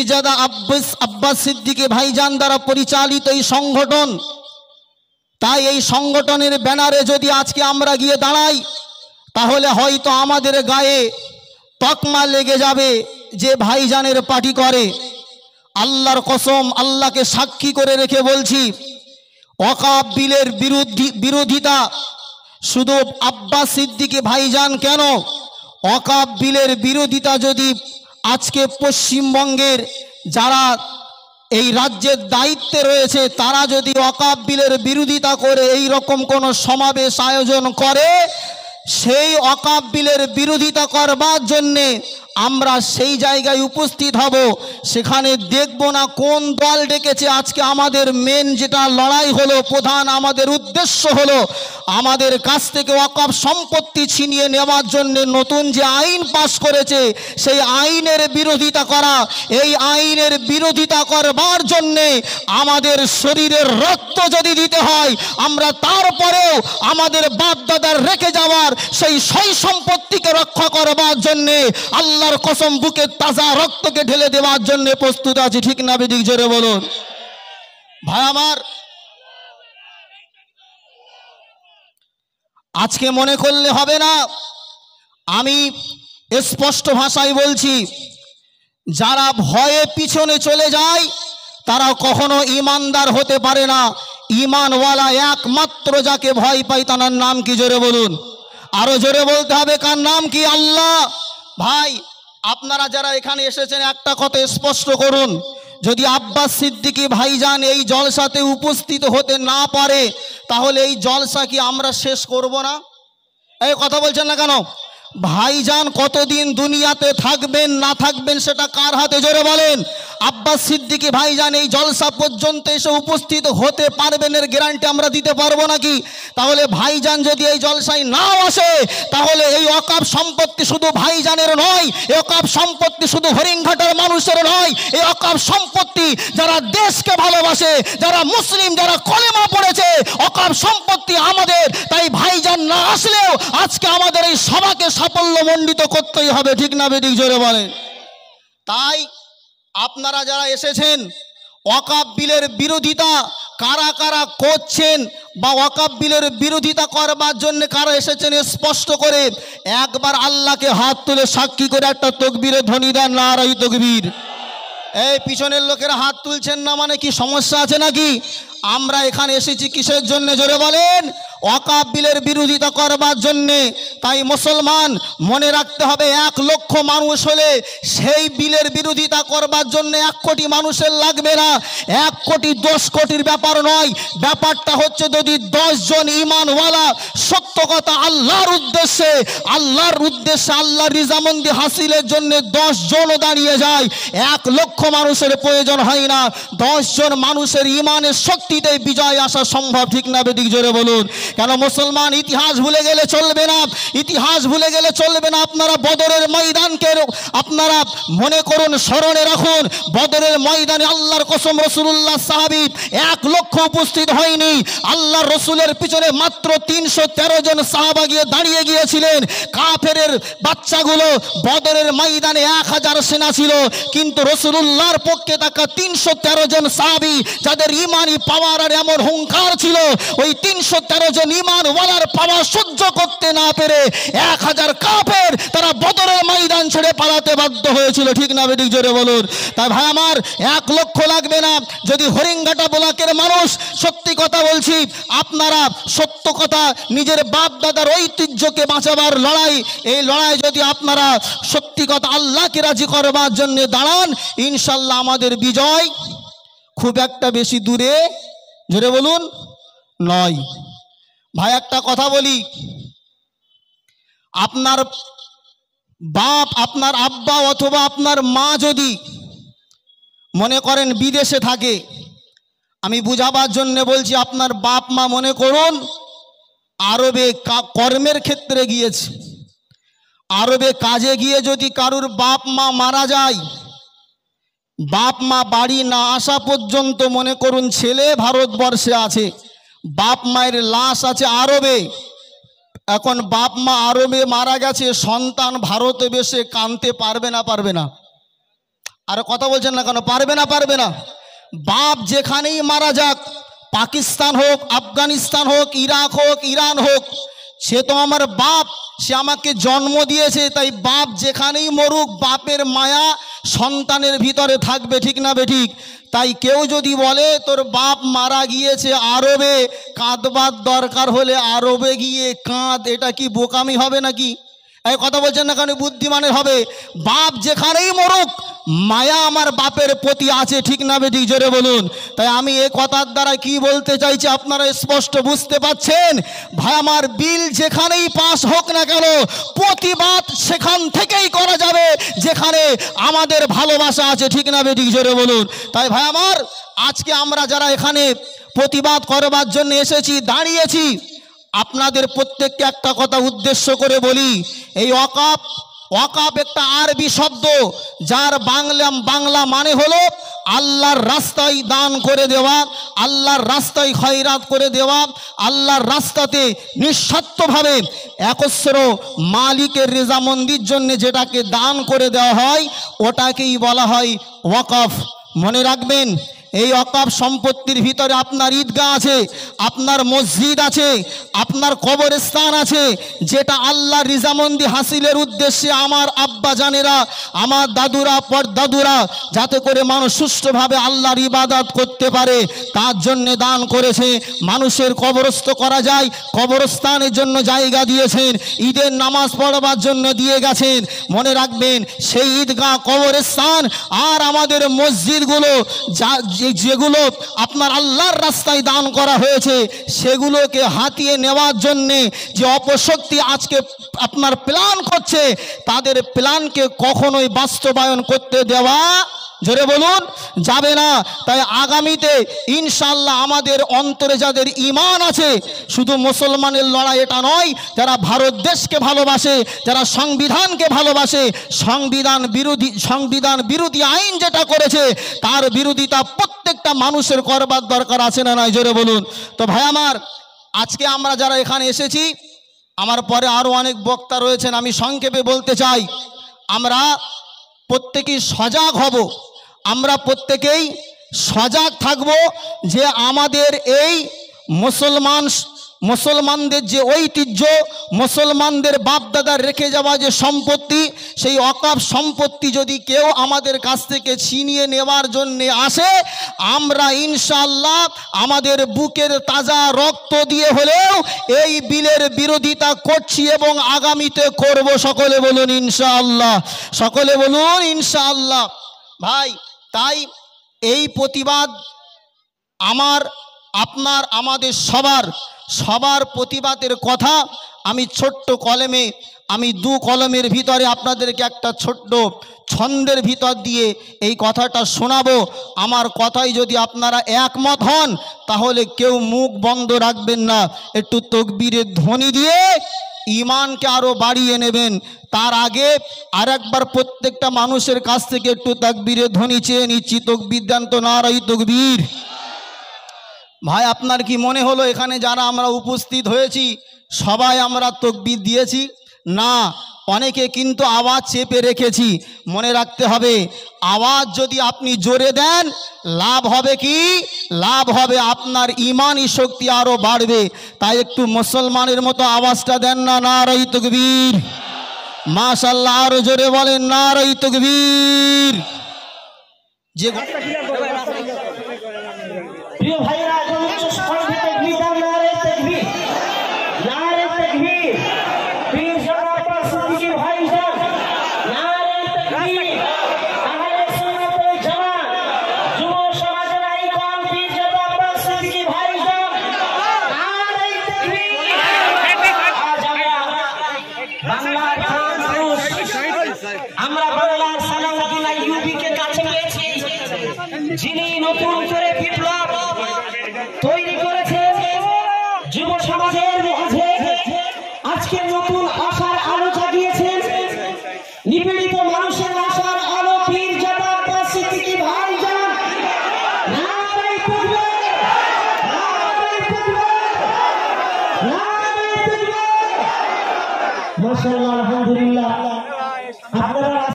পীরজাদা আব্বাস সিদ্দিকী ভাইজান দ্বারা পরিচালিত এই সংগঠন। তাই এই সংগঠনের ব্যানারে যদি আজকে আমরা গিয়ে দাঁড়াই, তাহলে হয়তো আমাদের গায়ে তকমা লেগে যাবে যে ভাইজানের পার্টি করে। আল্লাহর কসম, আল্লাহকে সাক্ষী করে রেখে বলছি, ওয়াকফ বিলের বিরোধিতা শুধু আব্বাস সিদ্দিকী ভাইজান কেন, ওয়াকফ বিলের বিরোধিতা যদি আজকে পশ্চিমবঙ্গের যারা এই রাজ্যের দায়িত্বে রয়েছে তারা যদি ওয়াকফ বিলের বিরোধিতা করে এই রকম কোনো সমাবেশ আয়োজন করে, সেই ওয়াকফ বিলের বিরোধিতা করবার জন্যে আমরা সেই জায়গায় উপস্থিত হব। সেখানে দেখব না কোন দল ডেকেছে। আজকে আমাদের মেন যেটা লড়াই হলো, প্রধান আমাদের উদ্দেশ্য হলো আমাদের কাছ থেকে ওয়াকফ সম্পত্তি ছিনিয়ে নেওয়ার জন্য নতুন যে আইন পাশ করেছে সেই আইনের বিরোধিতা করা। এই আইনের বিরোধিতা করবার জন্যে আমাদের শরীরের রক্ত যদি দিতে হয়, আমরা তারপরেও আমাদের বাপ দাদার রেখে যাওয়ার সেই সই সম্পত্তিকে রক্ষা করবার জন্যে আল্লাহর কসম বুকে তাজা রক্তকে ঢেলে দেওয়ার জন্য প্রস্তুত আছি। ঠিক না বেদিক? জোরে বলুন। ভাই আমার, আজকে মনে করলে হবে না, আমি স্পষ্ট ভাষায় বলছি, যারা ভয়ে পিছনে চলে যায় তারা কখনো ইমানদার হতে পারে না। ইমানওয়ালা একমাত্র যাকে ভয় পায় তার নাম কি? জোরে বলুন। আরো জোরে বলতে হবে, কার নাম কি? আল্লাহ। ভাই আপনারা যারা এখানে এসেছেন একটা কথা স্পষ্ট করুন, যদি আব্বাস সিদ্দিকী ভাইজান এই জলসাতে উপস্থিত হতে না পারে তাহলে এই জলসা কি আমরা শেষ করব না? এই কথা বলছেন না কেন? ভাইজান কতদিন দুনিয়াতে থাকবেন না থাকবেন সেটা কার হাতে? জোরে বলেন। আব্বাস সিদ্দিকী ভাইজান এই জলসা পর্যন্ত এসে উপস্থিত হতে পারবেন এর গ্যারান্টি আমরা দিতে পারবো নাকি? তাহলে ভাইজান যদি এই জলসায় নাও আসে তাহলে এই ওয়াকফ সম্পত্তি শুধু ভাইজানের নয়, এই ওয়াকফ সম্পত্তি শুধু হরিণঘাটার মানুষের নয়, এই ওয়াকফ সম্পত্তি যারা দেশকে ভালোবাসে, যারা মুসলিম, যারা কলেমা পড়েছে, ওয়াকফ সম্পত্তি আমাদের। তাই ভাইজান না আসলেও আজকে আমাদের এই সভাকে সাফল্যমণ্ডিত করতেই হবে। ঠিক না বেদিক? জোরে বলেন। তাই আপনারা যারা এসেছেন, ওয়াকফ বিলের বিরোধিতা কারা কারা করছেন বা ওয়াকফ বিলের বিরোধিতা করবার জন্য কারা এসেছেন স্পষ্ট করে একবার আল্লাহকে হাত তুলে সাক্ষী করে একটা তকবীরের ধ্বনি দেন। নারাই তকবীর। এই পিছনের লোকেরা হাত তুলছেন না মানে কি সমস্যা আছে নাকি? আমরা এখানে এসেছি কিসের জন্য? জোরে বলেন। ওয়াকফ বিলের বিরোধিতা করবার জন্যে। তাই মুসলমান মনে রাখতে হবে, 1 লক্ষ মানুষ হলে সেই বিলের বিরোধিতা করবার জন্য 1 কোটি মানুষের লাগবে না। 1 কোটি 10 কোটির ব্যাপার নয়। ব্যাপারটা হচ্ছে যদি 10 জন ইমানওয়ালা সত্য কথা আল্লাহর উদ্দেশ্যে আল্লাহর রিজামন্দি হাসিলের জন্য 10 জনও দাঁড়িয়ে যায়, 1 লক্ষ মানুষের প্রয়োজন হয় না। 10 জন মানুষের ইমানের শক্তিতে বিজয় আসা সম্ভব। ঠিক না বেদিক? জোরে বলুন। কেন মুসলমান ইতিহাস ভুলে গেলে চলবে না, ইতিহাস ভুলে গেলে চলবে না। আপনারা বদরের ময়দানকে আপনারা মনে করুন, স্মরণে রাখুন। বদরের ময়দানে আল্লাহর কসম রাসূলুল্লাহ সাহাবী 1 লক্ষ উপস্থিত হয়নি। আল্লাহর রসুলের পিছনে মাত্র 313 জন সাহাবা গিয়ে দাঁড়িয়ে গিয়েছিলেন। কাফেরের বাচ্চাগুলো বদরের ময়দানে 1000 সেনা ছিল, কিন্তু রাসূলুল্লাহর পক্ষে থাকা 313 জন সাহাবী যাদের ইমানি পাওয়ার আর এমন হুঙ্কার ছিল, ওই 313 জন ইমানওয়ালার পাওয়ার সহ্য করতে না পেরে 1000 কাফের তারা বদরের ময়দান ছেড়ে পালাতে বাধ্য হয়েছিল। ঠিক না বেদিক? জোরে বলুন। তাই ভাই আমার, 1 লক্ষ লাগবে না। যদি হরিণঘাটা ব্লকের মানুষ, সত্যি কথা বলছি, আপনারা সত্য কথা, নিজের বাপ দাদার ঐতিহ্যকে বাঁচাবার লড়াই, এই লড়াই যদি আপনারা সত্যি কথা আল্লাহকে রাজি করবার জন্য দাঁড়ান, ইনশাল্লাহ আমাদের বিজয় খুব একটা বেশি দূরে, জোরে বলুন, নয়। ভাই একটা কথা বলি, আপনার বাপ, আপনার আব্বা অথবা আপনার মা যদি মনে করেন বিদেশে থাকে, আমি বুঝাবার জন্য বলছি, আপনার বাপ মা মনে করুন আরবে কর্মের ক্ষেত্রে গিয়েছে, আরবে কাজে গিয়ে যদি কারুর বাপ মা মারা যায়, বাপ মা বাড়ি না আসা পর্যন্ত মনে করুন ছেলে ভারতবর্ষে আছে, বাপ মায়ের লাশ আছে আরবে। এখন বাপ মা আরবে মারা গেছে, সন্তান ভারতে বসে কাঁদতে পারবে না? পারবে না? আর কথা বলছেন না কেন? পারবে না, পারবে না। বাপ যেখানেই মারা যাক, পাকিস্তান হোক, আফগানিস্তান হোক, ইরাক হোক, ইরান হোক, সে তো আমার বাপ, সে আমাকে জন্ম দিয়েছে। তাই বাপ যেখানেই মরুক, বাপের মায়া সন্তানের ভিতরে থাকবে, ঠিক না বেঠিক? তাই কেউ যদি বলে তোর বাপ মারা গিয়েছে আরবে, কাঁদবার দরকার হলে আরবে গিয়ে কাঁদ, এটা কি বোকামি হবে নাকি? এই কথা বলছেন না কেন? বুদ্ধিমানের হবে। বাপ যেখানেই মরুক, মায়া আমার বাপের প্রতি আছে, ঠিক না বেঠিক? জোরে বলুন। তাই আমি এই কথার দ্বারা কি বলতে চাইছি আপনারা স্পষ্ট বুঝতে পাচ্ছেন? ভাই আমার, বিল যেখানেই পাস হোক না কেন, প্রতিবাদ সেখান থেকেই করা যাবে যেখানে আমাদের ভালোবাসা আছে, ঠিক না বেঠিক? জোরে বলুন। তাই ভাই আমার, আজকে আমরা যারা এখানে প্রতিবাদ করবার জন্য এসেছি, দাঁড়িয়েছি, আপনাদের প্রত্যেককে একটা কথা উদ্দেশ্য করে বলি। এই ওয়াকাফ, ওয়াকাফ একটা আরবি শব্দ, যার বাংলা মানে হলো আল্লাহর রাস্তায় দান করে দেওয়া, আল্লাহর রাস্তায় খয়রাত করে দেওয়া, আল্লাহর রাস্তাতে নিঃস্বার্থভাবে একস্র মালিকের রেজামন্দির জন্য যেটাকে দান করে দেওয়া হয়, ওটাকেই বলা হয় ওয়াকাফ। মনে রাখবেন, এই ওয়াকাফ সম্পত্তির ভিতরে আপনার ঈদগাহ আছে, আপনার মসজিদ আছে, আপনার কবরস্থান আছে, যেটা আল্লাহ রিজামন্দি হাসিলের উদ্দেশ্যে আমার আব্বা জানেরা, আমার দাদুরা, পরদাদুরা, যাতে করে মানুষ সুষ্ঠুভাবে আল্লাহর ইবাদত করতে পারে তার জন্য দান করেছে। মানুষের কবরস্থ করা যায়, কবরস্থানের জন্য জায়গা দিয়েছেন, ঈদের নামাজ পড়বার জন্য দিয়ে গেছেন। মনে রাখবেন, সেই ঈদগাহ, কবরস্থান আর আমাদের মসজিদগুলো যেগুলো আপনার আল্লাহর রাস্তায় দান করা হয়েছে, সেগুলোকে হাতিয়ে নেওয়ার জন্যে যে অপশক্তি আজকে আপনার প্ল্যান করছে, তাদের প্ল্যানকে কখনোই বাস্তবায়ন করতে দেওয়া, জোরে বলুন, যাবে না। তাই আগামীতে ইনশাআল্লাহ আমাদের অন্তরে যাদের ঈমান আছে, শুধু মুসলমানের লড়াই এটা নয়, যারা ভারত দেশকে ভালোবাসে, যারা সংবিধানকে ভালোবাসে, সংবিধান বিরোধী আইন যেটা করেছে তার বিরোধিতা প্রত্যেকটা মানুষের করবার দরকার আছে না নয়? জোরে বলুন। তো ভাই আমার, আজকে আমরা যারা এখানে এসেছি, আমার পরে আরও অনেক বক্তা রয়েছেন, আমি সংক্ষেপে বলতে চাই, আমরা প্রত্যেকেই সজাগ হব, আমরা প্রত্যেকেই সজাগ থাকব যে আমাদের এই মুসলমানদের যে ঐতিহ্য, মুসলমানদের বাপদাদার রেখে যাওয়া যে সম্পত্তি, সেই ওয়াকাফ সম্পত্তি যদি কেউ আমাদের কাছ থেকে ছিনিয়ে নেওয়ার জন্য আসে, আমরা ইনশাআল্লাহ আমাদের বুকের তাজা রক্ত দিয়ে হলেও এই বিলের বিরোধিতা করছি এবং আগামীতে করব। সকলে বলুন ইনশাআল্লাহ, সকলে বলুন ইনশাআল্লাহ। ভাই, তাই এই প্রতিবাদ আমার, আপনার, আমাদের সবার প্রতিবাদের কথা আমি ছোট্ট কলমে, আমি দু কলমের ভিতরে আপনাদেরকে একটা ছোট্ট ছন্দের ভিতর দিয়ে এই কথাটা শোনাবো। আমার কথাই যদি আপনারা একমত হন, তাহলে কেউ মুখ বন্ধ রাখবেন না, একটু তাকবীরের ধ্বনি দিয়ে ঈমানকে আরও বাড়িয়ে নেবেন। তার আগে আর একবার প্রত্যেকটা মানুষের কাছ থেকে একটু তাকবীরের ধ্বনি চেয়ে নিচ্ছি। তাকবীর দেন তো, নারায়ে তাকবীর। ভাই, আপনার কি মনে হলো এখানে যারা আমরা উপস্থিত হয়েছি সবাই আমরা তাকবীর দিয়েছি? না, অনেকে কিন্তু আওয়াজ চেপে রেখেছি। মনে রাখতে হবে, আওয়াজ যদি আপনি জোরে দেন, লাভ হবে কি? লাভ হবে আপনার ঈমানি শক্তি আরও বাড়বে। তাই একটু মুসলমানের মতো আওয়াজটা দেন না, নারায়ে তাকবীর। মাশাআল্লাহ, আরো জোরে বলেন নারায়ে তাকবীর। যে প্রিয় ভাইরা, আমরা বাংলার সালাউদ্দিন আইয়ুবীকে কাছে পেয়েছি, যিনি নতুন করে